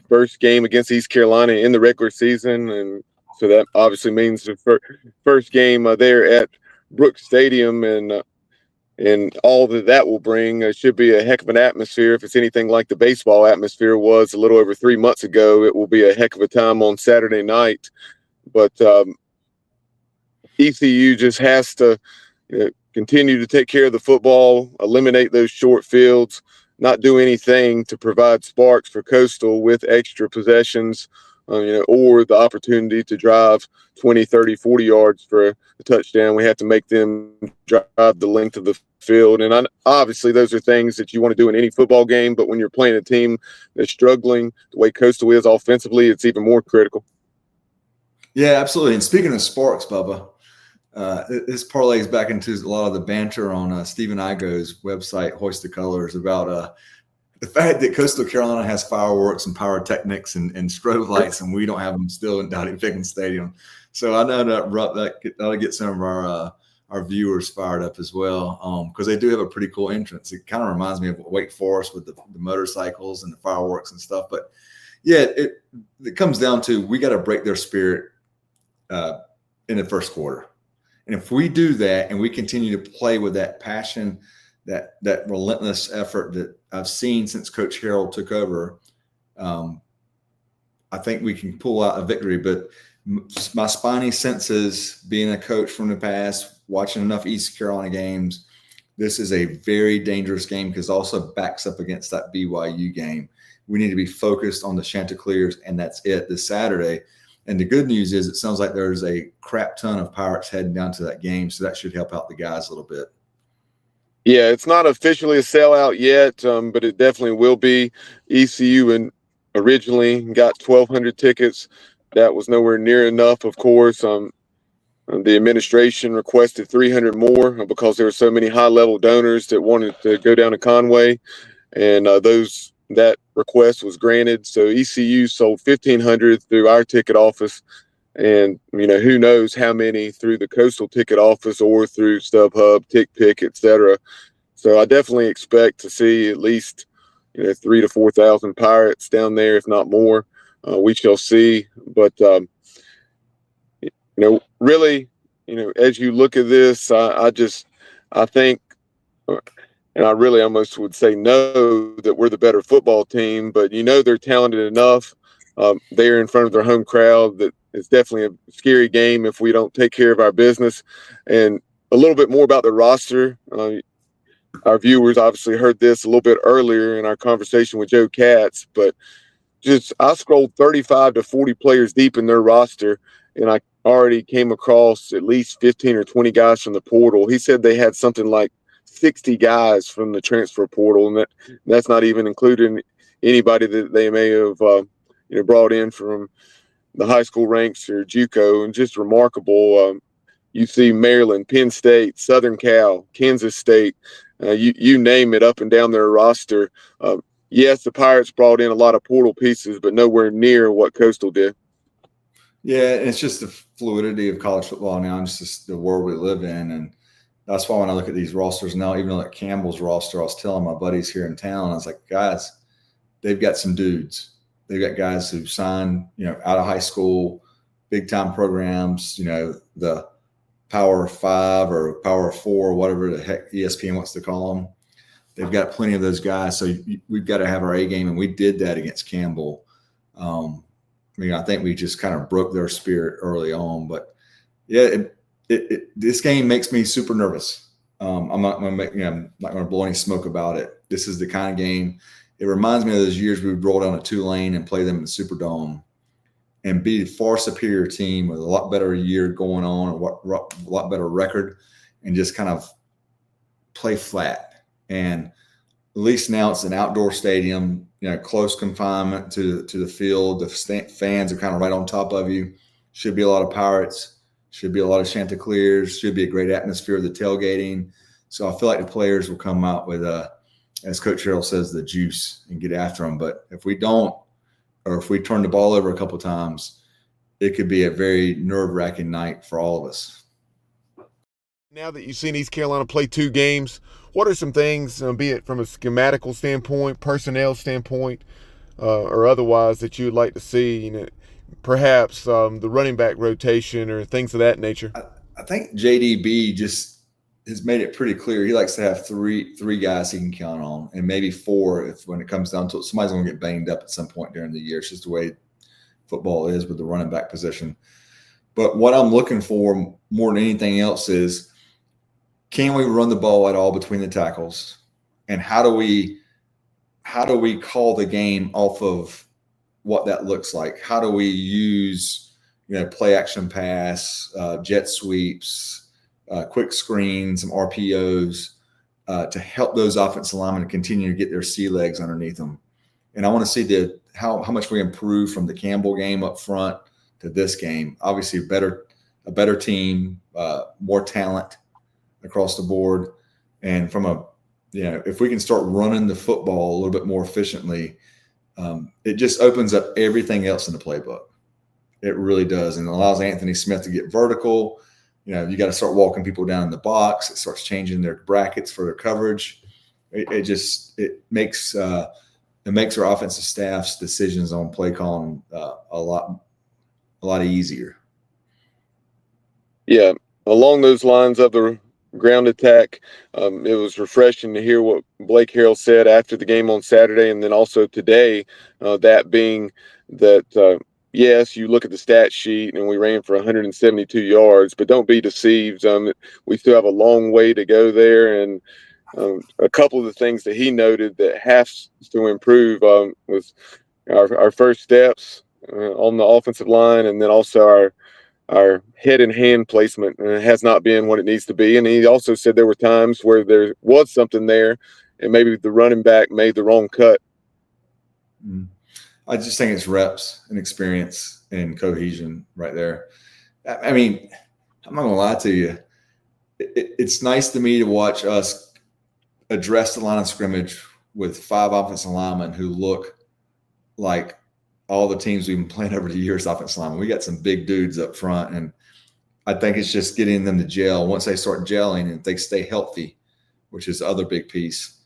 [SPEAKER 3] First game against East Carolina in the regular season. And so that obviously means the first game there at Brooks Stadium, and all that will bring. It should be a heck of an atmosphere. If it's anything like the baseball atmosphere was a little over 3 months ago, it will be a heck of a time on Saturday night. But ECU just has to continue to take care of the football, eliminate those short fields, not do anything to provide sparks for Coastal with extra possessions, or the opportunity to drive 20, 30, 40 yards for a touchdown. We have to make them drive the length of the field. And obviously those are things that you want to do in any football game, but when you're playing a team that's struggling the way Coastal is offensively, it's even more critical.
[SPEAKER 5] Yeah, absolutely. And speaking of sparks, Bubba, this parlays back into a lot of the banter on Stephen Igo's website, Hoist the Colors, about the fact that Coastal Carolina has fireworks and pyrotechnics and strobe lights, and we don't have them still in Dowdy-Ficklin Stadium. So I know that'll get some of our viewers fired up as well, because they do have a pretty cool entrance. It kind of reminds me of Wake Forest with the motorcycles and the fireworks and stuff. But yeah, it comes down to, we got to break their spirit in the first quarter. And if we do that and we continue to play with that passion, that relentless effort that I've seen since Coach Harold took over, I think we can pull out a victory. But my spiny senses, being a coach from the past, watching enough East Carolina games, this is a very dangerous game, because it also backs up against that BYU game. We need to be focused on the Chanticleers, and that's it this Saturday. And the good news is, it sounds like there's a crap ton of Pirates heading down to that game, so that should help out the guys a little bit.
[SPEAKER 3] Yeah, it's not officially a sellout yet, but it definitely will be. ECU originally got 1,200 tickets. That was nowhere near enough, of course. The administration requested 300 more because there were so many high-level donors that wanted to go down to Conway, and that request was granted. So ECU sold 1,500 through our ticket office, and who knows how many through the Coastal ticket office or through StubHub, TickPick, etc. So I definitely expect to see at least 3,000 to 4,000 Pirates down there, if not more. We shall see. But really, as you look at this, I think, and I really almost would say no, that we're the better football team. But they're talented enough. They're in front of their home crowd. That it's definitely a scary game if we don't take care of our business. And a little bit more about the roster. Our viewers obviously heard this a little bit earlier in our conversation with Joe Katz, but I scrolled 35 to 40 players deep in their roster, and I already came across at least 15 or 20 guys from the portal. He said they had something like 60 guys from the transfer portal, and that's not even including anybody that they may have brought in from the high school ranks or JUCO, and just remarkable. You see Maryland, Penn State, Southern Cal, Kansas State, you name it, up and down their roster. Yes, the Pirates brought in a lot of portal pieces, but nowhere near what Coastal did.
[SPEAKER 5] Yeah, and it's just the fluidity of college football now, and just the world we live in. And that's why when I look at these rosters now, even like Campbell's roster, I was telling my buddies here in town, I was like, guys, they've got some dudes. They've got guys who signed, out of high school, big time programs, the Power 5 or Power 4, whatever the heck ESPN wants to call them. They've got plenty of those guys. So we've got to have our A game, and we did that against Campbell. I think we just kind of broke their spirit early on. But, yeah, this game makes me super nervous. I'm not going to blow any smoke about it. This is the kind of game. It reminds me of those years we would roll down a Tulane and play them in the Superdome and be a far superior team with a lot better year going on, a lot better record, and just kind of play flat. And at least now it's an outdoor stadium, close confinement to the field. The fans are kind of right on top of you. Should be a lot of Pirates. Should be a lot of Chanticleers. Should be a great atmosphere of the tailgating. So I feel like the players will come out with, as Coach Harrell says, the juice and get after them. But if we don't, or if we turn the ball over a couple of times, it could be a very nerve-wracking night for all of us.
[SPEAKER 3] Now that you've seen East Carolina play 2 games, what are some things, be it from a schematical standpoint, personnel standpoint, or otherwise, that you would like to see? Perhaps the running back rotation or things of that nature.
[SPEAKER 5] I think JDB just has made it pretty clear he likes to have three guys he can count on, and maybe 4 if when it comes down to it. Somebody's going to get banged up at some point during the year. It's just the way football is with the running back position. But what I'm looking for more than anything else is, can we run the ball at all between the tackles, and how do we call the game off of what that looks like? How do we use play action pass, jet sweeps, quick screens, some RPOs to help those offensive linemen continue to get their sea legs underneath them? And I want to see how much we improve from the Campbell game up front to this game. Obviously, a better team, more talent across the board, and from if we can start running the football a little bit more efficiently, it just opens up everything else in the playbook. It really does, and allows Anthony Smith to get vertical. You got to start walking people down in the box. It starts changing their brackets for their coverage. It makes our offensive staff's decisions on play calling a lot easier.
[SPEAKER 3] Yeah, along those lines of the ground attack, it was refreshing to hear what Blake Harrell said after the game on Saturday, and then also today, that being that yes, you look at the stat sheet and we ran for 172 yards, but don't be deceived. We still have a long way to go there. And a couple of the things that he noted that has to improve was our first steps on the offensive line, and then also our head and hand placement has not been what it needs to be. And he also said there were times where there was something there and maybe the running back made the wrong cut.
[SPEAKER 5] I just think it's reps and experience and cohesion right there. I mean, I'm not going to lie to you. It's nice to me to watch us address the line of scrimmage with 5 offensive linemen who look like all the teams we've been playing over the years. Offensive linemen, we got some big dudes up front, and I think it's just getting them to gel. Once they start gelling and if they stay healthy, which is the other big piece,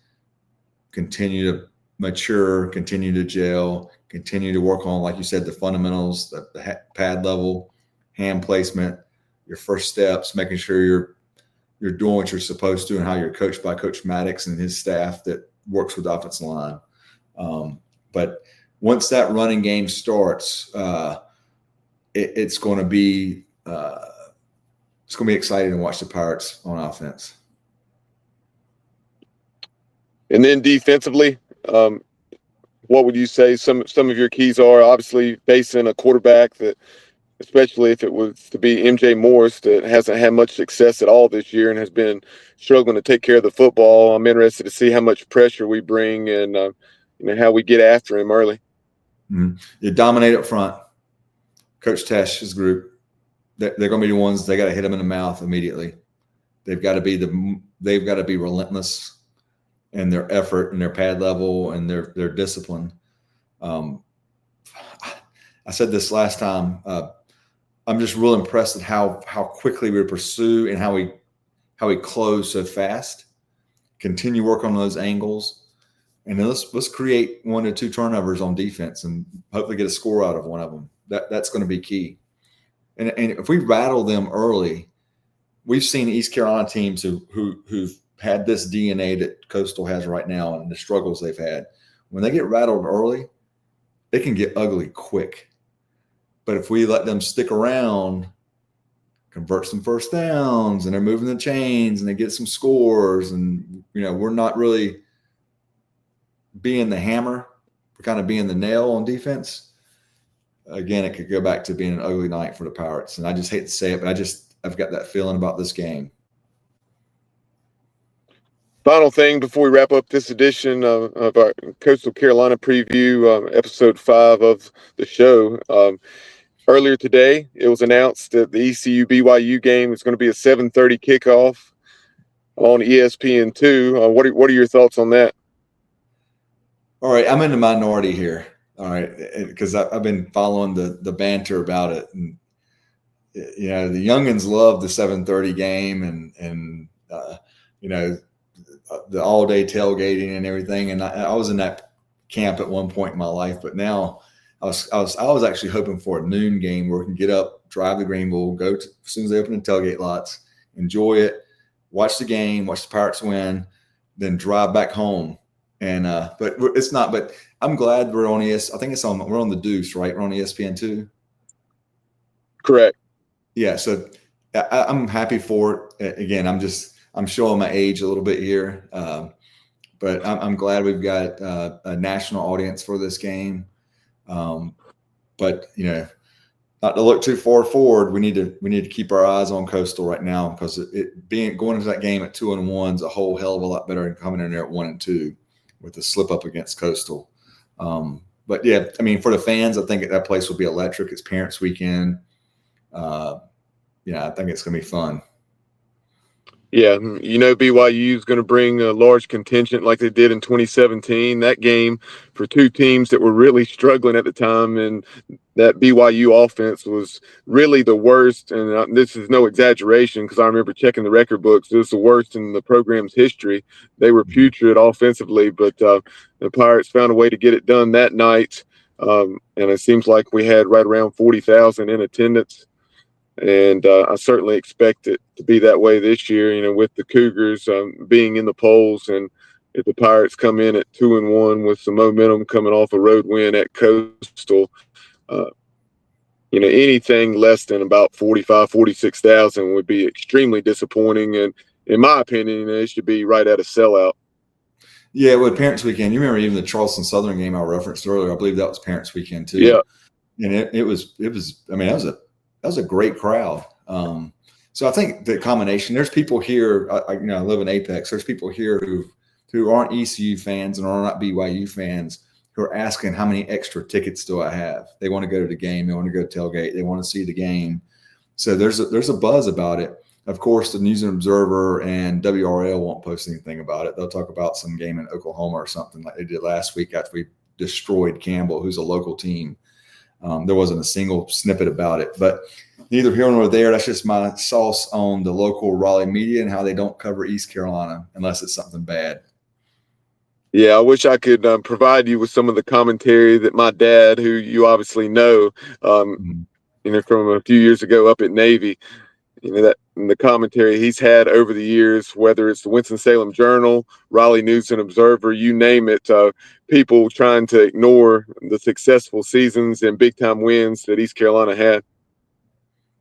[SPEAKER 5] continue to mature, continue to gel, continue to work on, like you said, the fundamentals, the pad level, hand placement, your first steps, making sure you're doing what you're supposed to, and how you're coached by Coach Maddox and his staff that works with the offensive line. But once that running game starts, it's going to be it's going to be exciting to watch the Pirates on offense.
[SPEAKER 3] And then defensively, what would you say some of your keys are? Obviously, facing a quarterback that, especially if it was to be MJ Morris, that hasn't had much success at all this year and has been struggling to take care of the football. I'm interested to see how much pressure we bring and how we get after him early.
[SPEAKER 5] Mm-hmm. You dominate up front. Coach Tesh's group, they're going to be the ones, they got to hit them in the mouth immediately. They've got to be relentless in their effort and their pad level and their discipline. I said this last time. I'm just real impressed at how quickly we pursue and how we close so fast. Continue work on those angles, and then let's create 1 to 2 turnovers on defense and hopefully get a score out of one of them. That's going to be key. And if we rattle them early, we've seen East Carolina teams who've had this DNA that Coastal has right now and the struggles they've had. When they get rattled early, it can get ugly quick. But if we let them stick around, convert some first downs, and they're moving the chains and they get some scores, and we're not really being the hammer, we're kind of being the nail on defense. Again, it could go back to being an ugly night for the Pirates. And I just hate to say it, but I've got that feeling about this game.
[SPEAKER 3] Final thing before we wrap up this edition of our Coastal Carolina preview, episode 5 of the show. Earlier today, it was announced that the ECU BYU game is going to be a 7:30 kickoff on ESPN2. What are your thoughts on that?
[SPEAKER 5] All right, I'm in the minority here. All right, because I've been following the banter about it, and the youngins love the 7:30 game, and the all day tailgating and everything. And I was in that camp at one point in my life, but now I was actually hoping for a noon game where we can get up, drive to Greenville, as soon as they open the tailgate lots, enjoy it, watch the game, watch the Pirates win, then drive back home. And but it's not. But I'm glad we're on ES. I think we're on the Deuce, right? We're on ESPN2.
[SPEAKER 3] Correct.
[SPEAKER 5] Yeah. So I'm happy for it. Again, I'm showing my age a little bit here, but I'm glad we've got a national audience for this game. But not to look too far forward, we need to keep our eyes on Coastal right now, because going into that game at 2-1 is a whole hell of a lot better than coming in there at 1-2 with the slip up against Coastal. But yeah, I mean, for the fans, I think that place will be electric. It's Parents Weekend. I think it's going to be fun.
[SPEAKER 3] Yeah, BYU is going to bring a large contingent like they did in 2017. That game for two teams that were really struggling at the time, and that BYU offense was really the worst. And this is no exaggeration, because I remember checking the record books. It was the worst in the program's history. They were putrid offensively, but the Pirates found a way to get it done that night. And it seems like we had right around 40,000 in attendance. And I certainly expect it to be that way this year, with the Cougars being in the polls. And if the Pirates come in at 2-1 with some momentum coming off a road win at Coastal, anything less than about 46,000 would be extremely disappointing. And in my opinion, it should be right at a sellout.
[SPEAKER 5] Yeah, with Parents Weekend, you remember even the Charleston Southern game I referenced earlier. I believe that was Parents Weekend too.
[SPEAKER 3] Yeah,
[SPEAKER 5] and it was. I mean, that was a great crowd. So I think the combination. There's people here. I live in Apex. There's people here who aren't ECU fans and are not BYU fans who are asking, how many extra tickets do I have? They want to go to the game. They want to go to tailgate. They want to see the game. So there's a buzz about it. Of course, the News and Observer and WRL won't post anything about it. They'll talk about some game in Oklahoma or something like they did last week after we destroyed Campbell, who's a local team. There wasn't a single snippet about it, but neither here nor there. That's just my sauce on the local Raleigh media and how they don't cover East Carolina unless it's something bad.
[SPEAKER 3] Yeah, I wish I could provide you with some of the commentary that my dad, who you obviously know, from a few years ago up at Navy, that the commentary he's had over the years, whether it's the Winston-Salem Journal, Raleigh News and Observer, you name it, people trying to ignore the successful seasons and big-time wins that East Carolina had.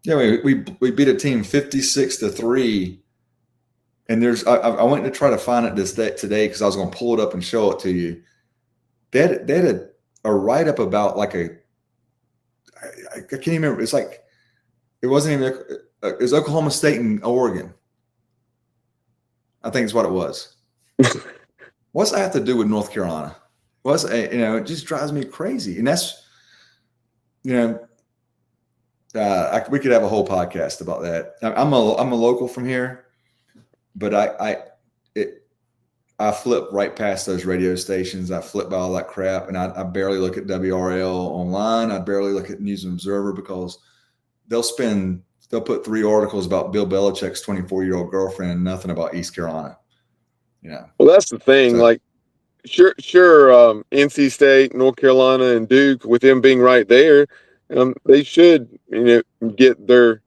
[SPEAKER 5] Yeah, we beat a team 56-3, and I went to try to find it today because I was going to pull it up and show it to you. They had a write up about like I can't even remember. It's like it wasn't even it was Oklahoma State and Oregon. I think is what it was. What's that have to do with North Carolina? It just drives me crazy, and that's we could have a whole podcast about that. I'm a local from here, but I flip right past those radio stations. I flip by all that crap, and I barely look at WRL online. I barely look at News and Observer because they'll put 3 articles about Bill Belichick's 24-year-old girlfriend and nothing about East Carolina.
[SPEAKER 3] Well, that's the thing. Like, sure, NC State, North Carolina, and Duke, with them being right there, they should get their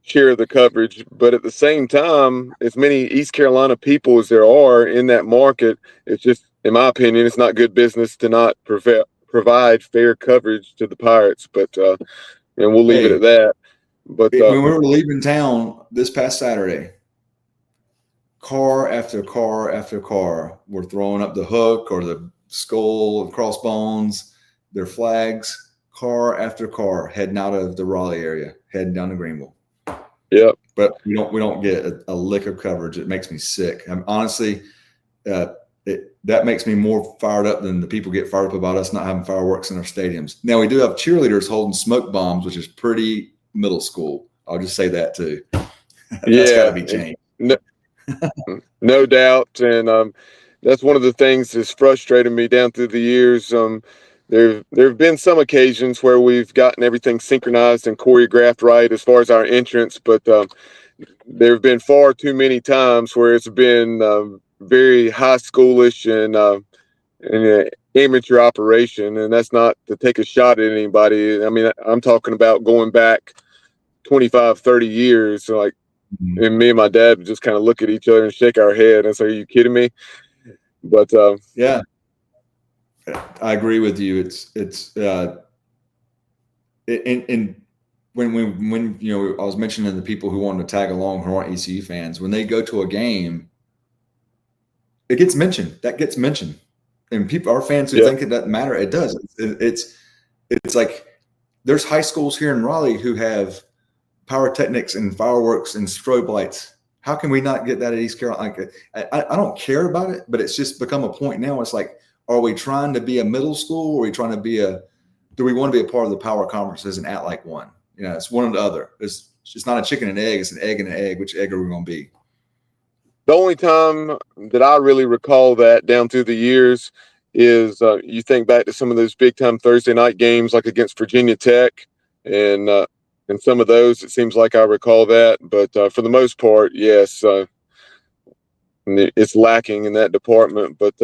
[SPEAKER 3] share of the coverage. But at the same time, as many East Carolina people as there are in that market, it's just, in my opinion, it's not good business to not provide fair coverage to the Pirates. But and we'll leave it at that. But
[SPEAKER 5] when we were leaving town this past Saturday, car after car after car were throwing up the hook or the skull or crossbones, their flags, car after car heading out of the Raleigh area, heading down to Greenville.
[SPEAKER 3] Yep.
[SPEAKER 5] But we don't get a lick of coverage. It makes me sick. Honestly, that makes me more fired up than the people get fired up about us not having fireworks in our stadiums. Now, we do have cheerleaders holding smoke bombs, which is pretty middle school. I'll just say that too. That's got to be changed.
[SPEAKER 3] No doubt. And that's one of the things that's frustrated me down through the years. There have been some occasions where we've gotten everything synchronized and choreographed right as far as our entrance, but there have been far too many times where it's been very high schoolish and amateur operation. And that's not to take a shot at anybody. I mean, I'm talking about going back 25, 30 years. Like, and me and my dad would just kind of look at each other and shake our head and say, "Are you kidding me?" But
[SPEAKER 5] yeah. I agree with you. And when I was mentioning the people who wanted to tag along who aren't ECU fans, when they go to a game, it gets mentioned. That gets mentioned, and our fans who think it doesn't matter, it does. It's like there's high schools here in Raleigh who have pyrotechnics and fireworks and strobe lights. How can we not get that at East Carolina? I don't care about it, but it's just become a point now. It's like, are we trying to be a middle school? Or are we trying to be do we want to be a part of the power conferences and act like one? It's one or the other. It's not a chicken and egg. It's an egg and an egg. Which egg are we going to be?
[SPEAKER 3] The only time that I really recall that down through the years is you think back to some of those big time Thursday night games, like against Virginia Tech and some of those, it seems like I recall that. But for the most part, yes, it's lacking in that department. But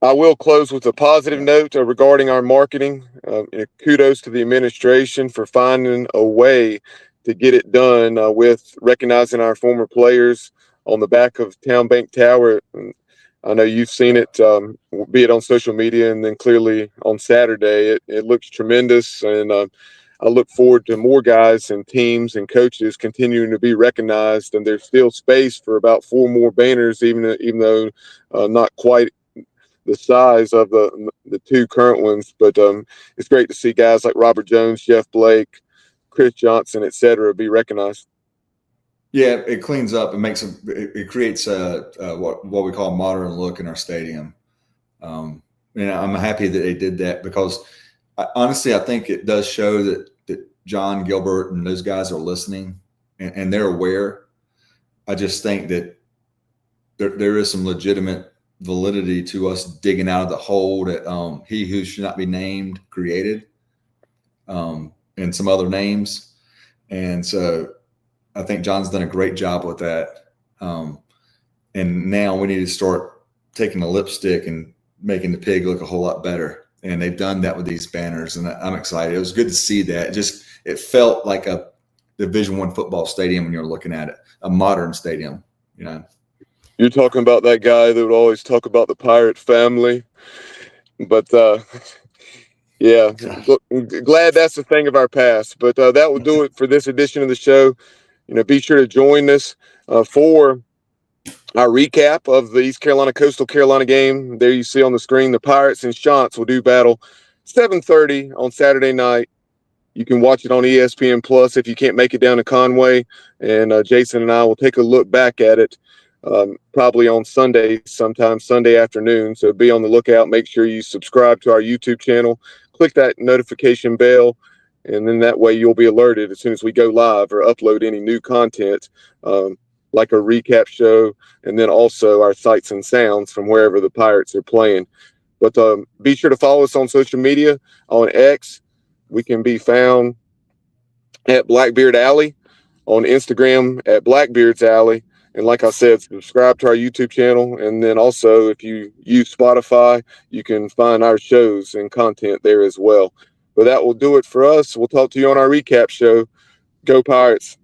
[SPEAKER 3] I will close with a positive note regarding our marketing. Kudos to the administration for finding a way to get it done with recognizing our former players on the back of Town Bank Tower. I know you've seen it, be it on social media and then clearly on Saturday. It looks tremendous, and I look forward to more guys and teams and coaches continuing to be recognized. And there's still space for about 4 more banners, even though not quite the size of the 2 current ones. But it's great to see guys like Robert Jones, Jeff Blake, Chris Johnson, etc., be recognized.
[SPEAKER 5] Yeah, it cleans up. It creates what we call a modern look in our stadium. And I'm happy that they did that because honestly, I think it does show that John Gilbert and those guys are listening and they're aware. I just think that there is some legitimate validity to us digging out of the hole that he who should not be named created, and some other names. And so I think John's done a great job with that. And now we need to start taking the lipstick and making the pig look a whole lot better. And they've done that with these banners, and I'm excited. It was good to see that. It felt like a Division I football stadium when you're looking at it, a modern stadium.
[SPEAKER 3] You're talking about that guy that would always talk about the Pirate family, but Yeah, glad that's a thing of our past. But that will do it for this edition of the show. Be sure to join us for our recap of the East Carolina Coastal Carolina game. There you see on the screen, the Pirates and Chants will do battle 7:30 on Saturday night. You can watch it on ESPN Plus if you can't make it down to Conway. And Jason and I will take a look back at it probably on Sunday, sometime Sunday afternoon. So be on the lookout. Make sure you subscribe to our YouTube channel. Click that notification bell. And then that way you'll be alerted as soon as we go live or upload any new content, like a recap show, and then also our sights and sounds from wherever the Pirates are playing. But be sure to follow us on social media. On X, we can be found at Blackbeard Alley, on Instagram at Blackbeard's Alley. And like I said, subscribe to our YouTube channel. And then also, if you use Spotify, you can find our shows and content there as well. But that will do it for us. We'll talk to you on our recap show. Go Pirates.